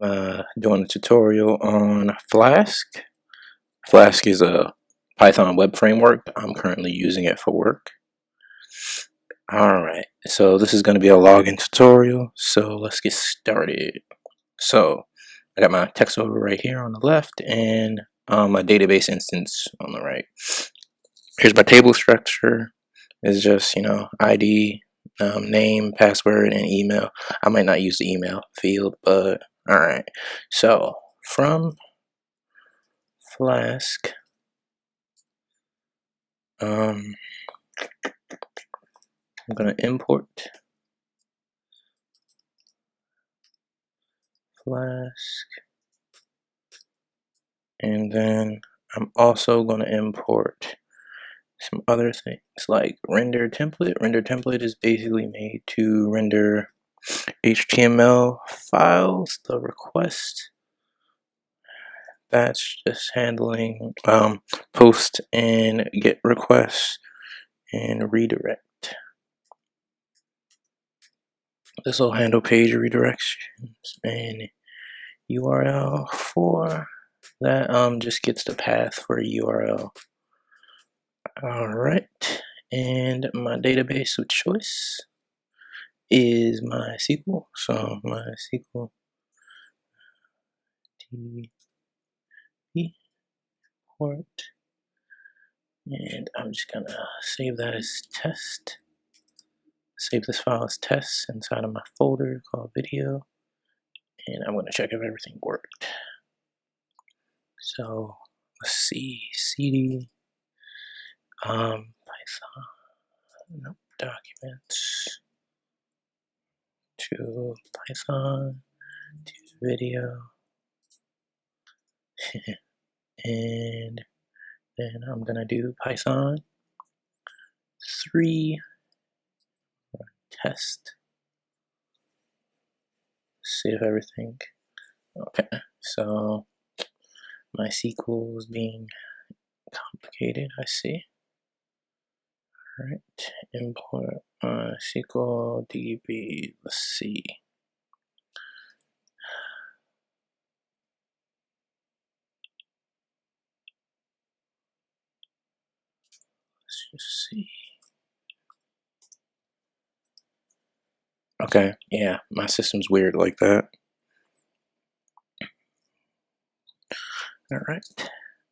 Doing a tutorial on Flask. Flask is a Python web framework. I'm currently using it for work. Alright, so this is going to be a login tutorial, so let's get started. So I got my text over right here on the left and my database instance on the right. Here's my table structure. It's just, ID, name, password, and email. I might not use the email field, but alright. So from Flask, I'm going to import Flask, and then I'm also going to import some other things like render template. Render template is basically made to render HTML files. The request, that's just handling post and get requests and redirect. This will handle page redirections, and URL for that just gets the path for URL. Alright, and my database of choice is MySQL. So MySQL DB port, and I'm just gonna save that as test. Save this file as test inside of my folder called video, and I'm gonna check if everything worked. So let's see, cd Python, nope, documents to Python to video, and then I'm gonna do Python 3 test. See if everything. Okay, so MySQL is being complicated. I see. All right, import MySQL DB. Let's see. Let's just see. Okay, yeah, my system's weird like that. All right,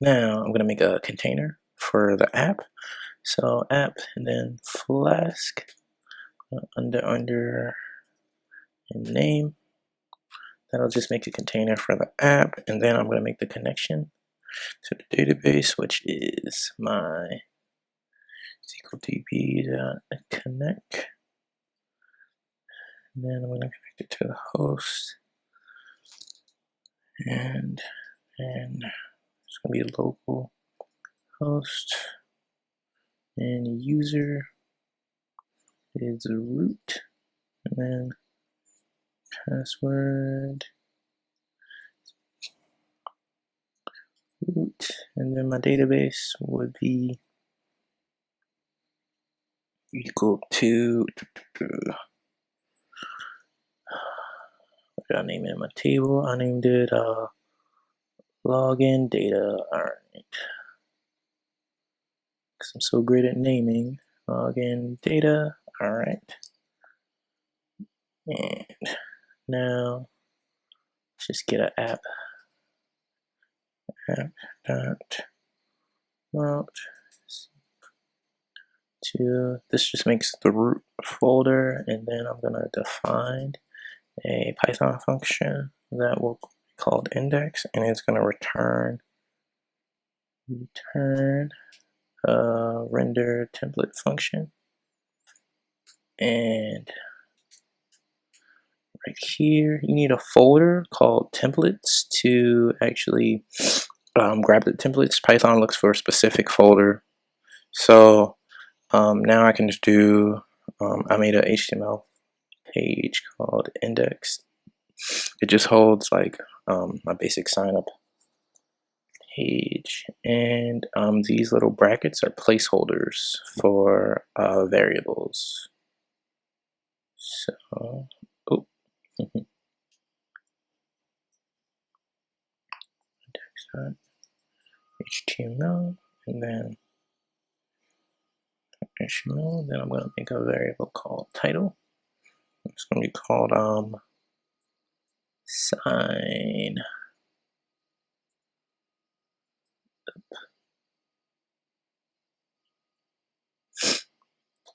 now I'm gonna make a container for the app. So app and then Flask under and name. That'll just make a container for the app, and then I'm gonna make the connection to the database, which is my SQLDB.connect. And then I'm going to connect it to the host, and it's going to be a local host, and user is root, and then password root, and then my database would be equal to, what did I name it in my table? I named it login data. Alright, because I'm so great at naming. Login data. Alright, and now let's just get an app dot route to, this just makes the root folder, and then I'm going to define a Python function that will be called index, and it's going to return render template function. And right here you need a folder called templates to actually grab the templates. Python looks for a specific folder, so now I can just do I made an HTML page called index. It just holds like my basic sign up page, and these little brackets are placeholders for variables. So HTML, and then HTML. Then I'm going to make a variable called title. It's going to be called sign.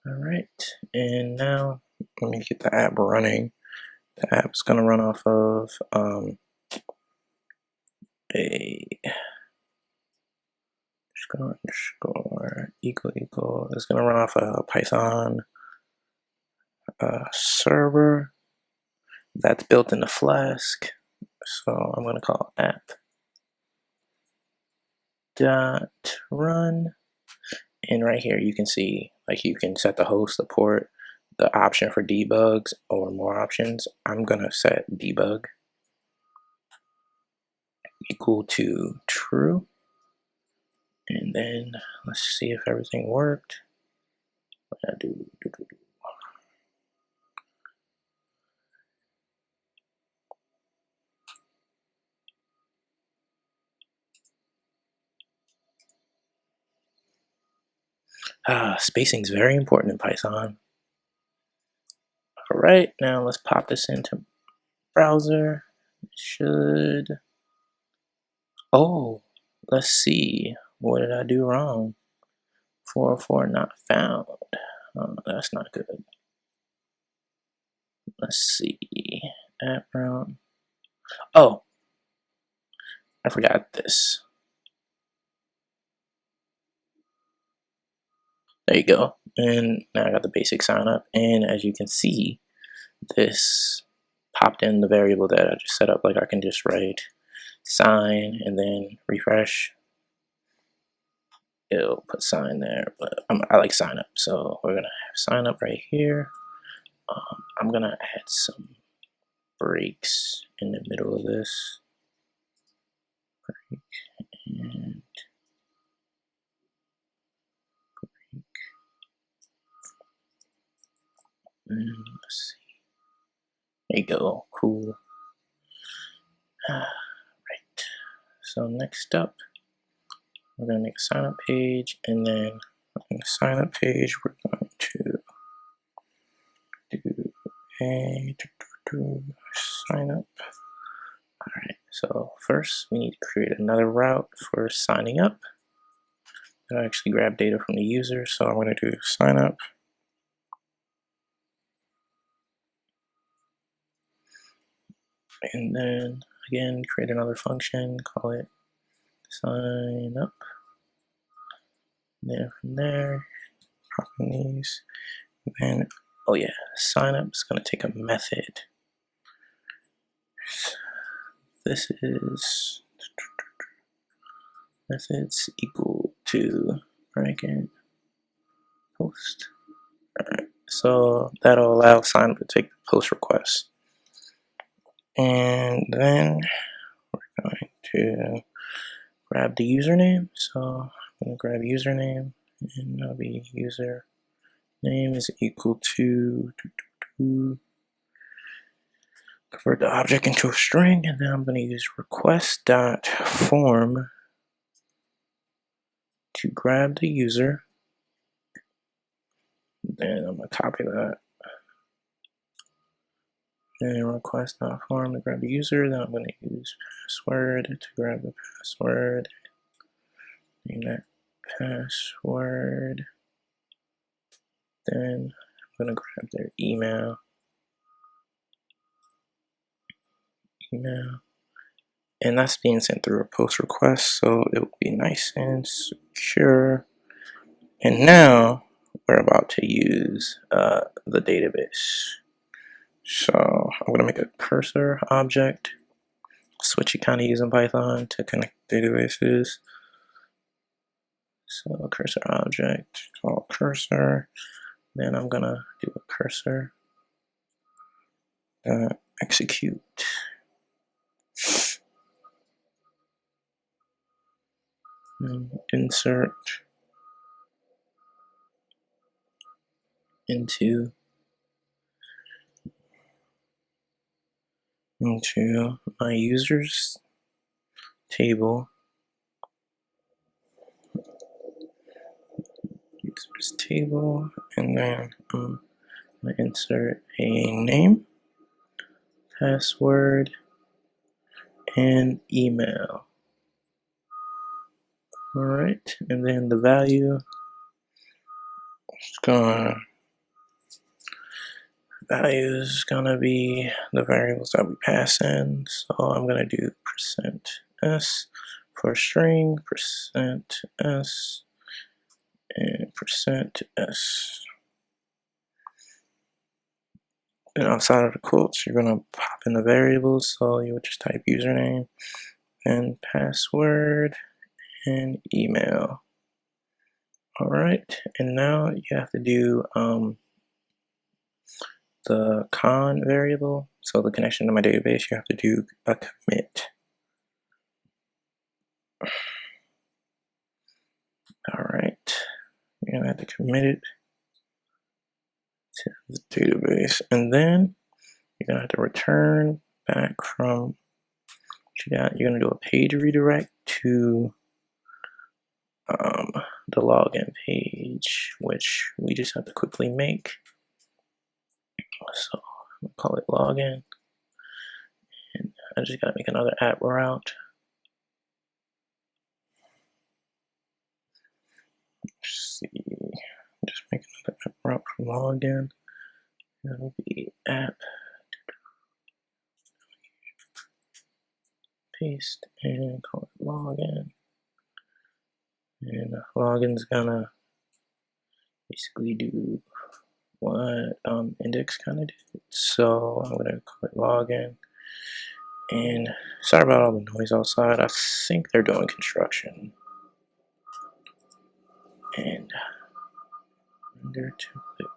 All right, and now let me get the app running. The app is going to run off of a underscore equal. It's going to run off a Python server that's built into Flask. So I'm going to call app dot run, and right here you can see, like, you can set the host, the port, the option for debugs, or more options. I'm going to set debug equal to true, and then let's see if everything worked. Spacing is very important in Python. All right, now let's pop this into browser. Oh, let's see. What did I do wrong? 404 not found. Oh, that's not good. Let's see. App round. Oh, I forgot this. There you go. And now I got the basic sign up. And as you can see, this popped in the variable that I just set up. Like, I can just write sign and then refresh. It'll put sign there, but I like sign up. So we're gonna have sign up right here. I'm gonna add some breaks in the middle of this. Break and break. And let's see. There you go. Cool. Right. So next up, we're gonna make a sign up page, and then on the sign up page, we're going to do a sign up. All right. So first, we need to create another route for signing up. It'll actually grab data from the user. So I'm going to do sign up. And then again, create another function, call it sign up. And then from there, copy these. And then, oh yeah, sign up is going to take a method. This is methods equal to bracket post. All right, so that'll allow sign up to take the post request. And then we're going to grab the username. So I'm going to grab username, and that'll be username is equal to convert the object into a string, and then I'm going to use request.form to grab the user. Then I'm going to copy that. And request.form to grab the user. Then I'm going to use password to grab the password. Name that password. Then I'm going to grab their email. And that's being sent through a post request, so it will be nice and secure. And now we're about to use the database. So I'm going to make a cursor object. That's what you kind of use in Python to connect databases. So cursor object called cursor. Then I'm going to do a cursor execute. And insert into my users table. this table, and then I'm going to insert a name, password, and email. All right, and then the value is gonna be the variables that we pass in. So I'm gonna do %s for string, %s, and %s. And outside of the quotes, you're gonna pop in the variables. So you would just type username and password and email. All right, and now you have to do the con variable. So the connection to my database, you have to do a commit. All right, you're gonna have to commit it to the database, and then you're gonna have to return back from what you got. You're gonna do a page redirect to the login page, which we just have to quickly make. So I'm gonna call it login, and I just gotta make another app route. Let's see, just make another app route from login. It'll be app, paste, and call it login. And login's gonna basically do what index kind of did. So I'm gonna call it login. And sorry about all the noise outside. I think they're doing construction. And render template.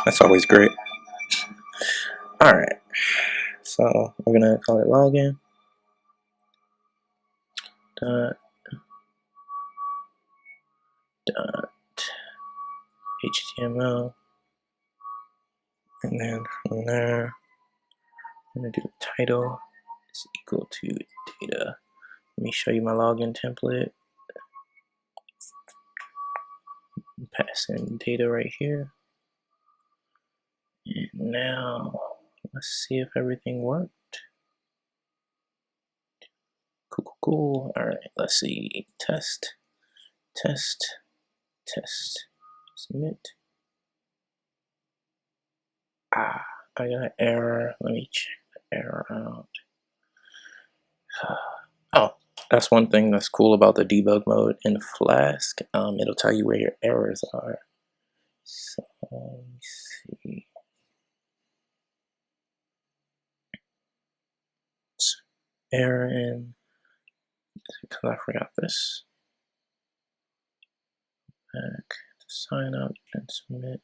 That's always great. All right. So we're gonna call it login. Dot HTML, and then from there, I'm gonna do the title is equal to data. Let me show you my login template. Pass in data right here. And now let's see if everything worked. Cool. All right, let's see. Test, submit. I got an error. Let me check the error out. Oh, that's one thing that's cool about the debug mode in Flask. It'll tell you where your errors are. So let me see. Error in, because I forgot this. Back to sign up and submit.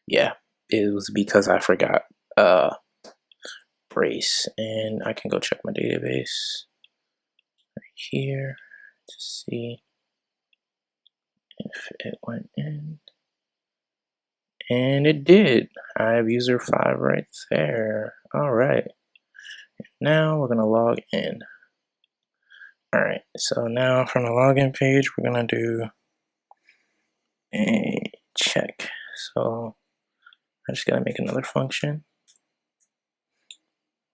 Yeah, it was because I forgot brace, and I can go check my database right here to see if it went in. And it did. I have user 5 right there. All right. Now we're gonna log in. All right, so now from the login page, we're gonna do a check. So I just gotta make another function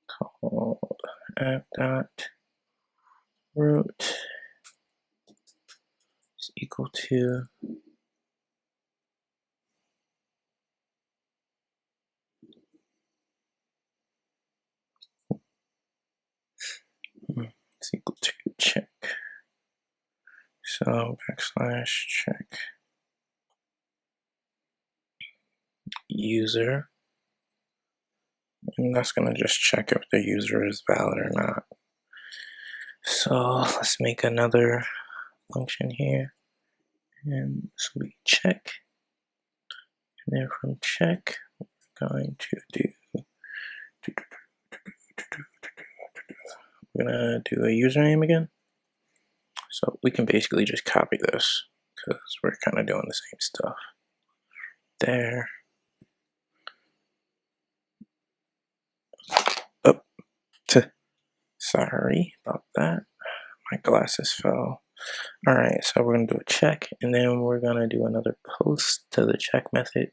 called app.root is equal to check. So \check user, and that's gonna just check if the user is valid or not. So let's make another function here, and this will be check. And then from check, we're going to do we're gonna do a username again. So we can basically just copy this because we're kind of doing the same stuff there. Sorry about that. My glasses fell. All right, so we're gonna do a check, and then we're gonna do another post to the check method.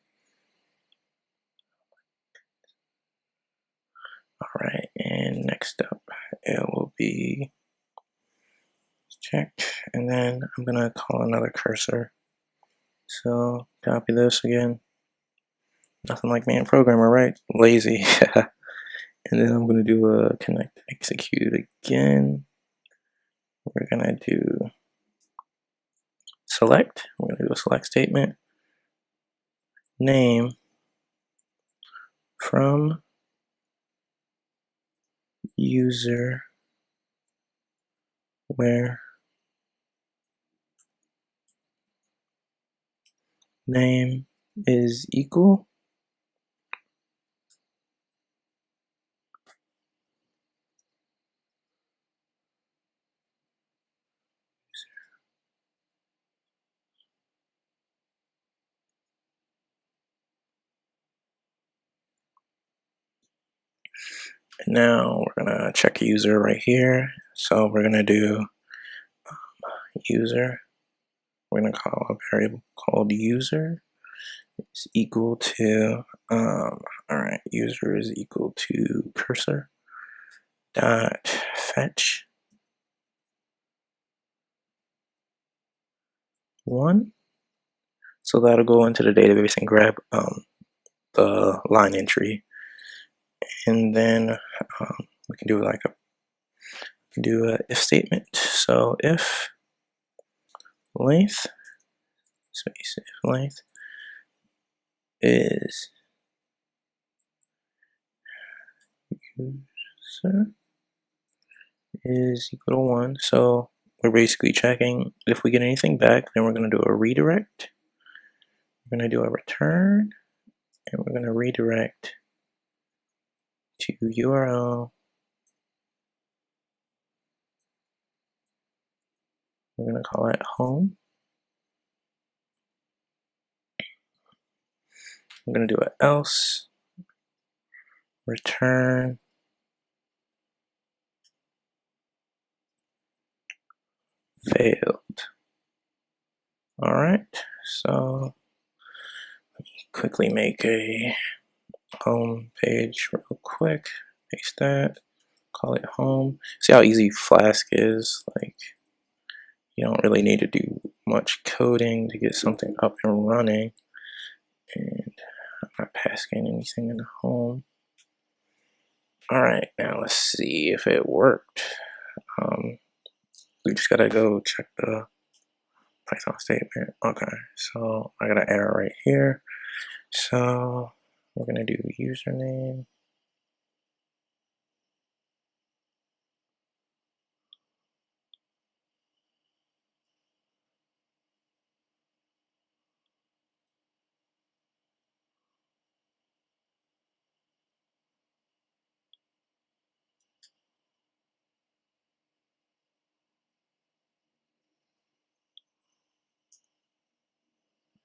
All right, and next up, it will be check, and then I'm gonna call another cursor. So copy this again. Nothing like being a programmer, right? Lazy. And then I'm gonna do a connect execute again. We're gonna do select. We're gonna do a select statement. Name from user where name is equal and now we're gonna check user right here. So we're gonna do user. We're gonna call a variable called user is equal to all right, user is equal to cursor dot fetch 1. So that'll go into the database and grab the line entry, and then we can do like a if statement. So if length space if length is user is equal to 1. So we're basically checking if we get anything back. Then we're going to do a redirect. We're going to do a return, and we're going to redirect to URL. We're going to call it home. I'm going to do an else return failed. All right, so let me quickly make a home page real quick. Paste that, call it home. See how easy Flask is? Like, you don't really need to do much coding to get something up and running. And I'm not passing anything in the home. All right, now let's see if it worked. We just gotta go check the Python statement. Okay, so I got an error right here. So we're gonna do username.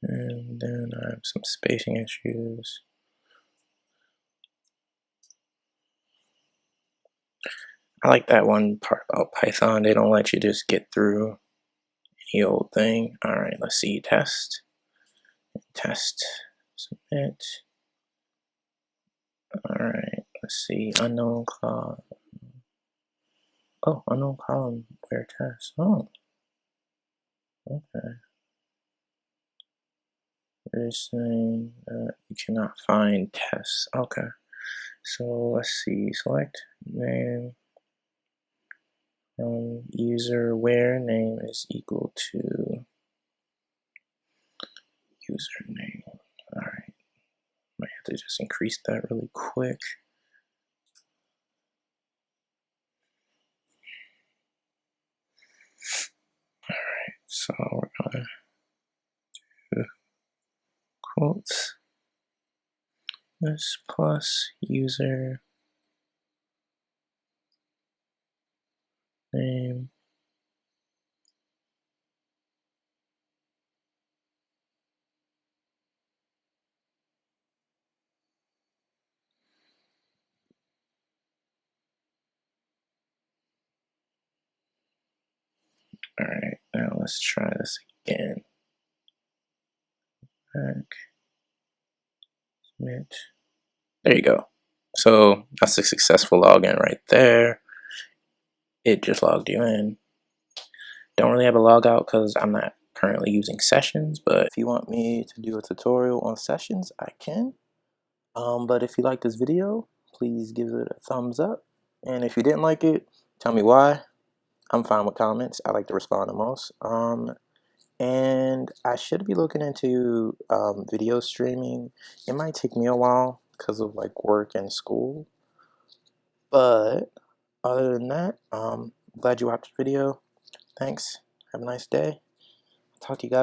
And then I have some spacing issues. I like that one part about Python. They don't let you just get through any old thing. All right, let's see. Test, submit. All right, let's see. Unknown column. Oh, unknown column where test. Oh, okay. They're saying that you cannot find tests. Okay. So let's see. Select name from user where name is equal to username. All right. Might have to just increase that really quick. All right. So we're gonna do quotes this plus user name Alright, now let's try this again. Back, submit. There you go. So that's a successful login right there. It just logged you in. Don't really have a logout because I'm not currently using sessions, but if you want me to do a tutorial on sessions, I can. But if you like this video, please give it a thumbs up. And if you didn't like it, tell me why. I'm fine with comments. I like to respond the most. And I should be looking into video streaming. It might take me a while because of like work and school. But other than that, glad you watched the video. Thanks. Have a nice day. Talk to you guys.